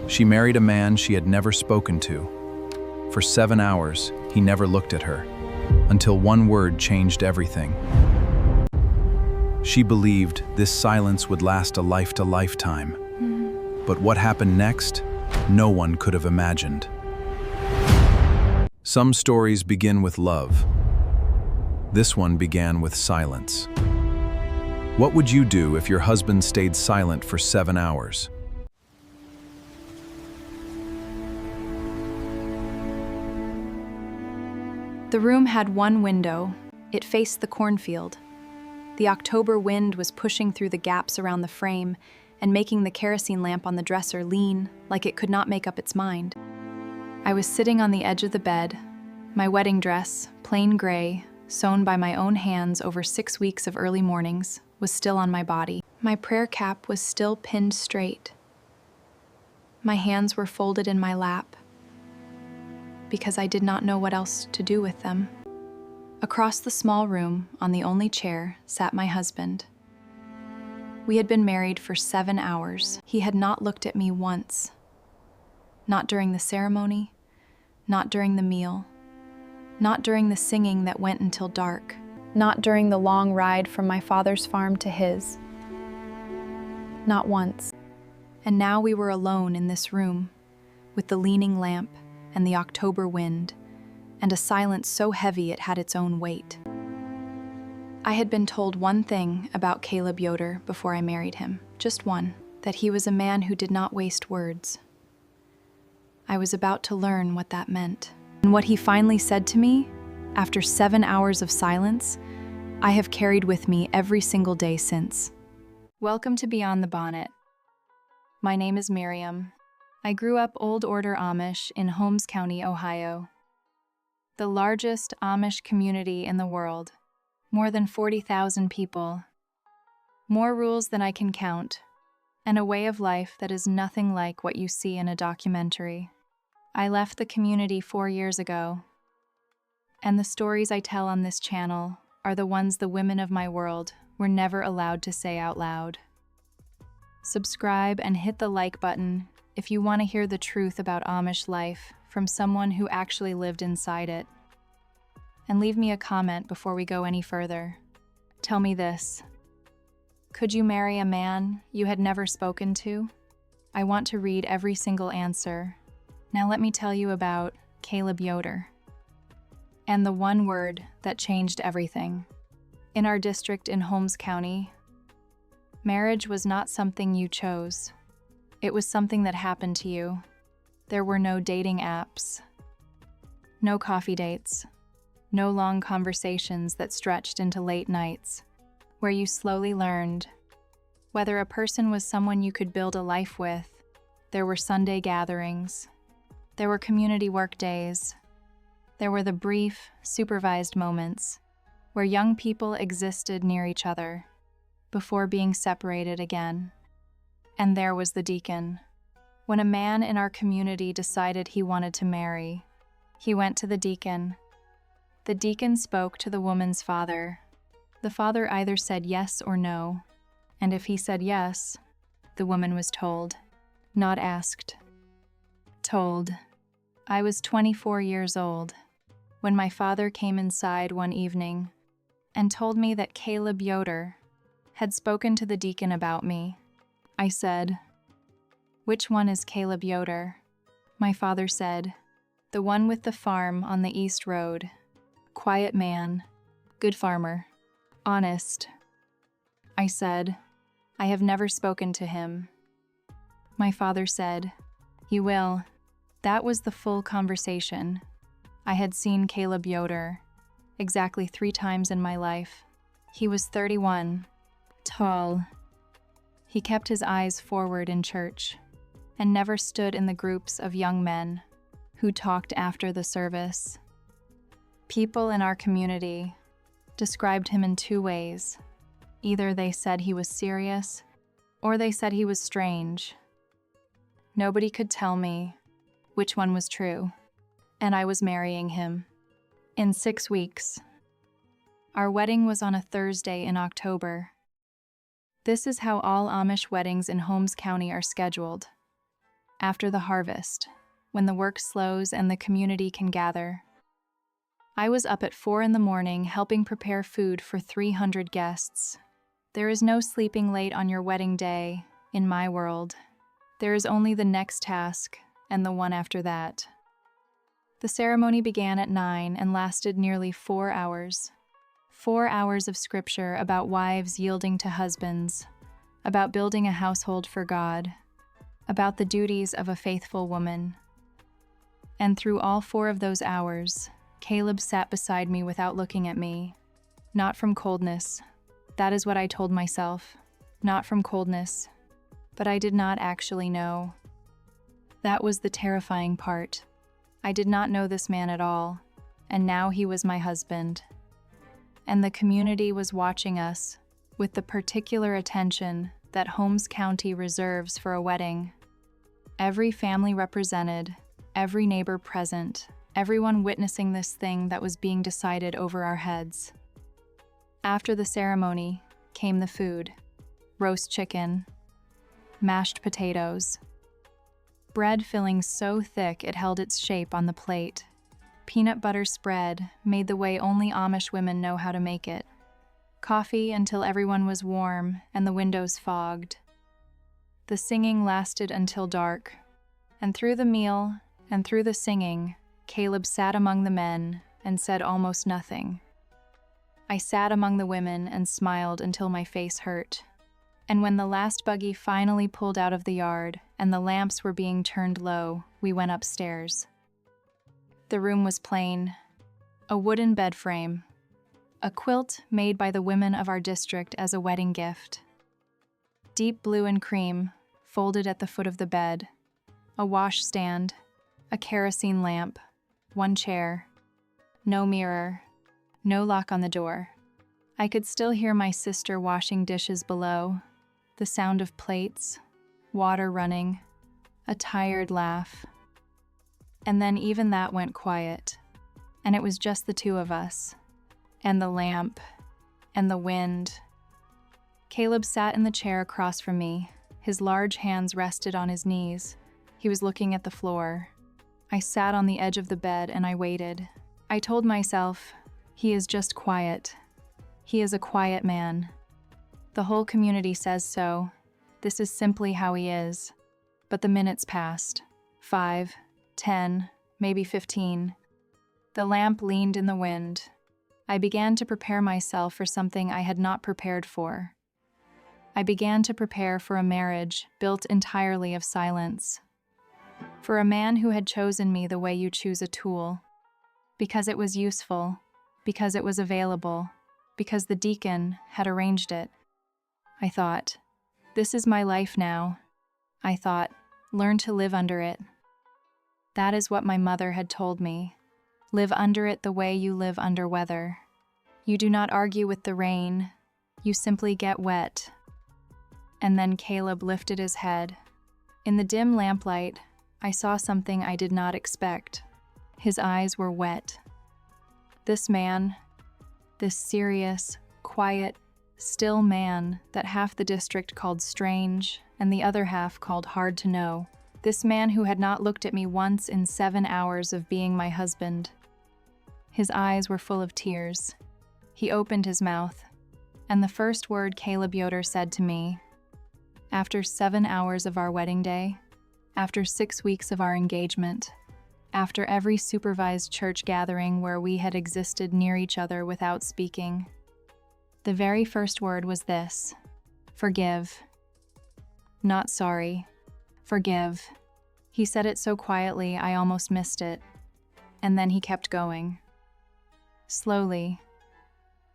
She married a man she had never spoken to. For 7 hours, he never looked at her, until one word changed everything. She believed this silence would last a lifetime. But what happened next, no one could have imagined. Some stories begin with love. This one began with silence. What would you do if your husband stayed silent for 7 hours? The room had one window. It faced the cornfield. The October wind was pushing through the gaps around the frame and making the kerosene lamp on the dresser lean like it could not make up its mind. I was sitting on the edge of the bed. My wedding dress, plain gray, sewn by my own hands over 6 weeks of early mornings, was still on my body. My prayer cap was still pinned straight. My hands were folded in my lap because I did not know what else to do with them. Across the small room, on the only chair, sat my husband. We had been married for 7 hours. He had not looked at me once. Not during the ceremony, not during the meal, not during the singing that went until dark, not during the long ride from my father's farm to his. Not once. And now we were alone in this room, with the leaning lamp and the October wind, and a silence so heavy it had its own weight. I had been told one thing about Caleb Yoder before I married him, just one, that he was a man who did not waste words. I was about to learn what that meant. And what he finally said to me, after 7 hours of silence, I have carried with me every single day since. Welcome to Beyond the Bonnet. My name is Miriam. I grew up Old Order Amish in Holmes County, Ohio. The largest Amish community in the world. More than 40,000 people. More rules than I can count. And a way of life that is nothing like what you see in a documentary. I left the community 4 years ago. And the stories I tell on this channel are the ones the women of my world were never allowed to say out loud. Subscribe and hit the like button if you want to hear the truth about Amish life from someone who actually lived inside it. And leave me a comment before we go any further. Tell me this. Could you marry a man you had never spoken to? I want to read every single answer. Now let me tell you about Caleb Yoder. And the one word that changed everything. In our district in Holmes County, marriage was not something you chose. It was something that happened to you. There were no dating apps, no coffee dates, no long conversations that stretched into late nights, where you slowly learned whether a person was someone you could build a life with. There were Sunday gatherings. There were community work days. There were the brief, supervised moments where young people existed near each other before being separated again. And there was the deacon. When a man in our community decided he wanted to marry, he went to the deacon. The deacon spoke to the woman's father. The father either said yes or no, and if he said yes, the woman was told, not asked. Told. I was 24 years old when my father came inside one evening and told me that Caleb Yoder had spoken to the deacon about me. I said, "Which one is Caleb Yoder?" My father said, "The one with the farm on the East Road. Quiet man, good farmer, honest." I said, "I have never spoken to him." My father said, "You will." That was the full conversation. I had seen Caleb Yoder exactly 3 times in my life. He was 31, tall. He kept his eyes forward in church and never stood in the groups of young men who talked after the service. People in our community described him in 2 ways. Either they said he was serious, or they said he was strange. Nobody could tell me which one was true, and I was marrying him. In 6 weeks. Our wedding was on a Thursday in October. This is how all Amish weddings in Holmes County are scheduled. after the harvest, when the work slows and the community can gather. I was up at 4 in the morning helping prepare food for 300 guests. There is no sleeping late on your wedding day, in my world. There is only the next task, and the one after that. The ceremony began at 9 and lasted nearly 4 hours. 4 hours of scripture about wives yielding to husbands, about building a household for God, about the duties of a faithful woman. And through all 4 of those hours, Caleb sat beside me without looking at me. Not from coldness. That is what I told myself. Not from coldness. But I did not actually know. That was the terrifying part. I did not know this man at all, and now he was my husband. And the community was watching us with the particular attention that Holmes County reserves for a wedding. Every family represented, every neighbor present, everyone witnessing this thing that was being decided over our heads. After the ceremony came the food: roast chicken, mashed potatoes, bread filling so thick it held its shape on the plate, peanut butter spread made the way only Amish women know how to make it, coffee until everyone was warm and the windows fogged. The singing lasted until dark, and through the meal and through the singing, Caleb sat among the men and said almost nothing. I sat among the women and smiled until my face hurt. And when the last buggy finally pulled out of the yard and the lamps were being turned low, we went upstairs. The room was plain: a wooden bed frame, a quilt made by the women of our district as a wedding gift, deep blue and cream folded at the foot of the bed, a washstand, a kerosene lamp, 1 chair, no mirror, no lock on the door. I could still hear my sister washing dishes below, the sound of plates, water running, a tired laugh. And then even that went quiet, and it was just the 2 of us, and the lamp, and the wind. Caleb sat in the chair across from me. His large hands rested on his knees. He was looking at the floor. I sat on the edge of the bed and I waited. I told myself, he is just quiet. He is a quiet man. The whole community says so. This is simply how he is. But the minutes passed. 5, 10, maybe 15. The lamp leaned in the wind. I began to prepare myself for something I had not prepared for. I began to prepare for a marriage built entirely of silence. For a man who had chosen me the way you choose a tool. Because it was useful. Because it was available. Because the deacon had arranged it. I thought, this is my life now. I thought, learn to live under it. That is what my mother had told me. Live under it the way you live under weather. You do not argue with the rain. You simply get wet. And then Caleb lifted his head. In the dim lamplight, I saw something I did not expect. His eyes were wet. This man, this serious, quiet, still man that half the district called strange and the other half called hard to know. This man who had not looked at me once in 7 hours of being my husband. His eyes were full of tears. He opened his mouth, and the first word Caleb Yoder said to me, after 7 hours of our wedding day, after 6 weeks of our engagement, after every supervised church gathering where we had existed near each other without speaking, the very first word was this: forgive. Not sorry. Forgive. He said it so quietly I almost missed it. And then he kept going. Slowly.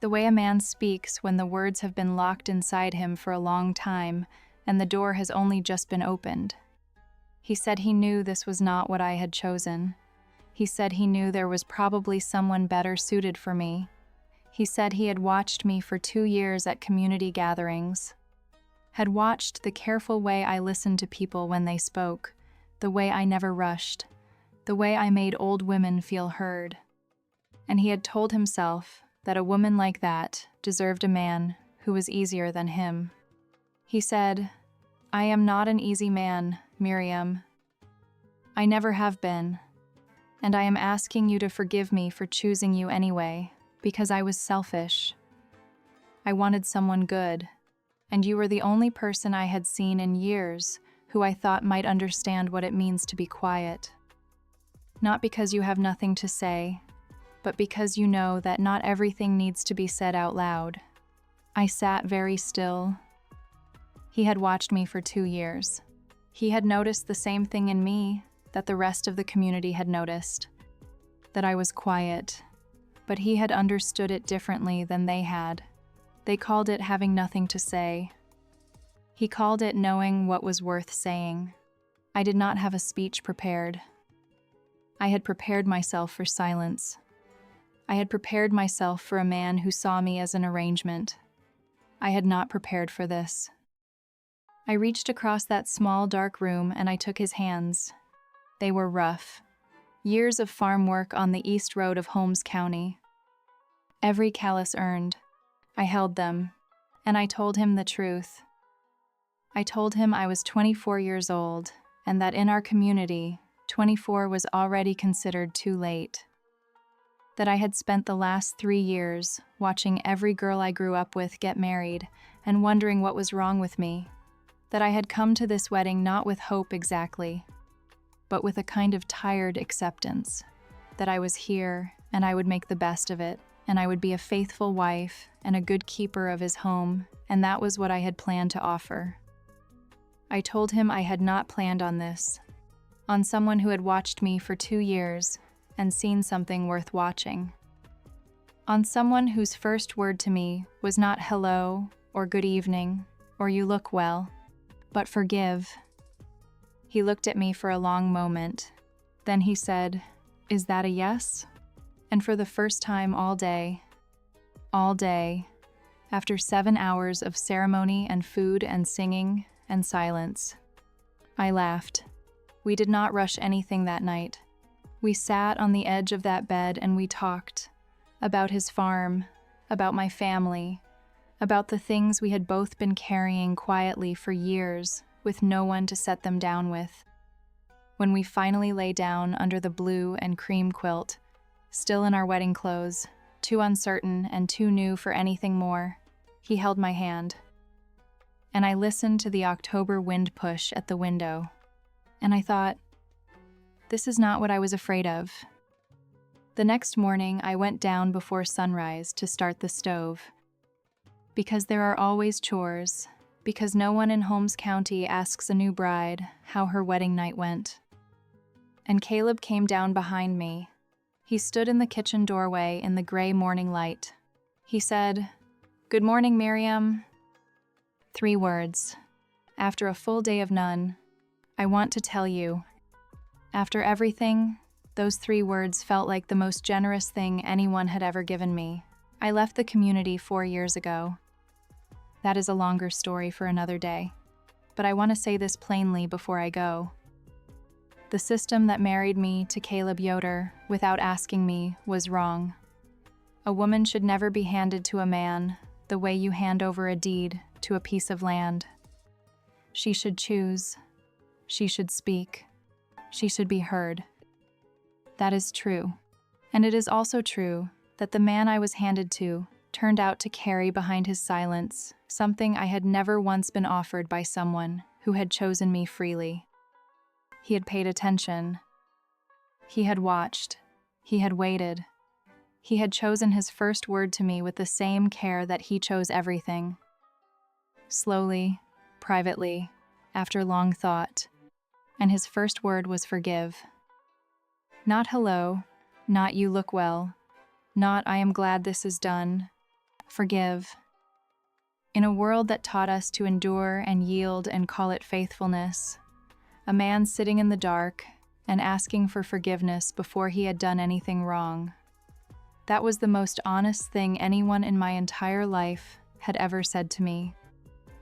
The way a man speaks when the words have been locked inside him for a long time and the door has only just been opened. He said he knew this was not what I had chosen. He said he knew there was probably someone better suited for me. He said he had watched me for 2 years at community gatherings, had watched the careful way I listened to people when they spoke, the way I never rushed, the way I made old women feel heard. And he had told himself that a woman like that deserved a man who was easier than him. He said, I am not an easy man, Miriam. I never have been. And I am asking you to forgive me for choosing you anyway, because I was selfish. I wanted someone good, and you were the only person I had seen in years who I thought might understand what it means to be quiet. Not because you have nothing to say, but because you know that not everything needs to be said out loud. I sat very still. He had watched me for 2 years. He had noticed the same thing in me that the rest of the community had noticed, that I was quiet, but he had understood it differently than they had. They called it having nothing to say. He called it knowing what was worth saying. I did not have a speech prepared. I had prepared myself for silence. I had prepared myself for a man who saw me as an arrangement. I had not prepared for this. I reached across that small, dark room and I took his hands. They were rough. Years of farm work on the east road of Holmes County. Every callus earned. I held them, and I told him the truth. I told him I was 24 years old, and that in our community, 24 was already considered too late. That I had spent the last 3 years watching every girl I grew up with get married and wondering what was wrong with me. That I had come to this wedding not with hope exactly, but with a kind of tired acceptance. That I was here and I would make the best of it, and I would be a faithful wife and a good keeper of his home, and that was what I had planned to offer. I told him I had not planned on this, on someone who had watched me for 2 years and seen something worth watching. On someone whose first word to me was not hello or good evening or you look well, but forgive. He looked at me for a long moment. Then he said, "Is that a yes?" And for the first time all day, after 7 hours of ceremony and food and singing and silence, I laughed. We did not rush anything that night. We sat on the edge of that bed and we talked about his farm, about my family, about the things we had both been carrying quietly for years with no one to set them down with. When we finally lay down under the blue and cream quilt, still in our wedding clothes, too uncertain and too new for anything more, he held my hand. And I listened to the October wind push at the window, and I thought, this is not what I was afraid of. The next morning, I went down before sunrise to start the stove. Because there are always chores, because no one in Holmes County asks a new bride how her wedding night went. And Caleb came down behind me. He stood in the kitchen doorway in the gray morning light. He said, "Good morning, Miriam." 3 words. After a full day of none, I want to tell you. After everything, those 3 words felt like the most generous thing anyone had ever given me. I left the community 4 years ago. That is a longer story for another day. But I want to say this plainly before I go. The system that married me to Caleb Yoder without asking me was wrong. A woman should never be handed to a man the way you hand over a deed to a piece of land. She should choose. She should speak. She should be heard. That is true. And it is also true that the man I was handed to turned out to carry behind his silence something I had never once been offered by someone who had chosen me freely. He had paid attention. He had watched. He had waited. He had chosen his first word to me with the same care that he chose everything. Slowly, privately, after long thought, and his first word was forgive. Not hello, not you look well, not I am glad this is done. Forgive. In a world that taught us to endure and yield and call it faithfulness, a man sitting in the dark and asking for forgiveness before he had done anything wrong. That was the most honest thing anyone in my entire life had ever said to me.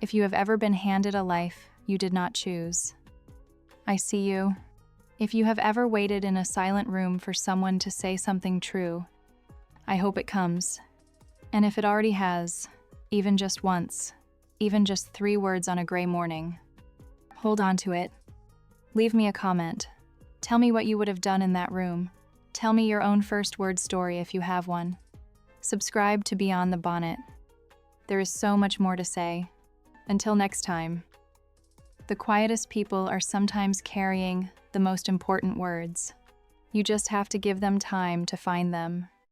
If you have ever been handed a life you did not choose, I see you. If you have ever waited in a silent room for someone to say something true, I hope it comes. And if it already has, even just once, even just 3 words on a gray morning, hold on to it. Leave me a comment. Tell me what you would have done in that room. Tell me your own first word story if you have one. Subscribe to Beyond the Bonnet. There is so much more to say. Until next time. The quietest people are sometimes carrying the most important words. You just have to give them time to find them.